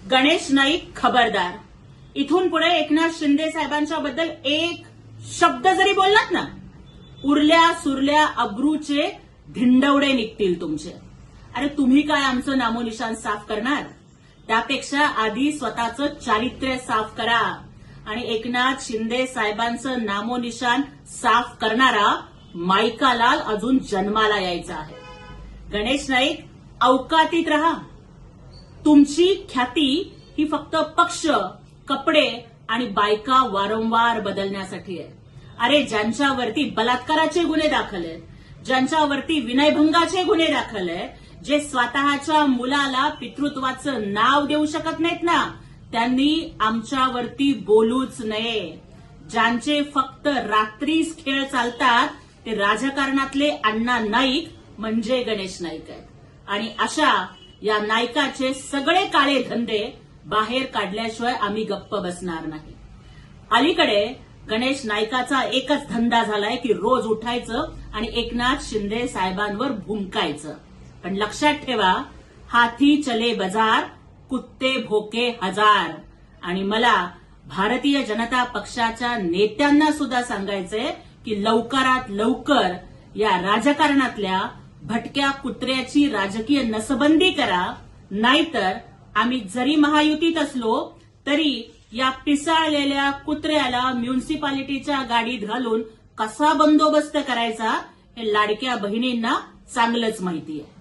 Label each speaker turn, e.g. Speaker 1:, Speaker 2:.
Speaker 1: गणेश नाईक खबरदार. इथून पुढे एकनाथ शिंदे साहेबांच्या बद्दल एक शब्द जरी बोललात ना, उरल्या सुरल्या अब्रूचे धिंडवडे निघतील तुमचे. अरे तुम्ही काय आमचं नामोनिशान साफ करणार? त्यापेक्षा आधी स्वतःचं चारित्र्य साफ करा. आणि एकनाथ शिंदे साहेबांचं नामोनिशान साफ करणारा मायकालाल अजून जन्माला यायचा आहे. गणेश नाईक अवकातीत रहा. तुमची ख्याती ही फक्त पक्ष, कपडे आणि बायका वारंवार बदलण्यासाठी आहे. अरे ज्यांच्यावरती बलात्काराचे गुन्हे दाखल आहेत, ज्यांच्यावरती विनयभंगाचे गुन्हे दाखल आहेत, जे स्वतःच्या मुलाला पितृत्वाचं नाव देऊ शकत नाहीत ना, त्यांनी आमच्यावरती बोलूच नये. ज्यांचे फक्त रात्रीच खेळ चालतात ते राजकारणातले अण्णा नाईक म्हणजे गणेश नाईक आहेत. आणि अशा या नायकाचे सगळे काळे धंदे बाहेर काढल्याशिवाय आम्ही गप्प बसणार नाही. अलीकडे गणेश नाईकाचा एकच धंदा झालाय की रोज उठायचं आणि एकनाथ शिंदे साहेबांवर भुंकायचं. पण लक्षात ठेवा, हाथी चले बाजार, कुत्ते भोके हजार. आणि मला भारतीय जनता पक्षाच्या नेत्यांना सुद्धा सांगायचंय की लवकरात लवकर या राजकारणातल्या भटक्या कुत्र्याची राजकीय नसबंदी करा. नाहीतर आम्ही जरी महायुतीत असलो तरी या पिसाळलेल्या कुत्र्याला म्युनिसिपालिटीच्या गाडीत घालून कसा बंदोबस्त करायचा हे लाडक्या बहिणींना चांगलंच माहिती आहे.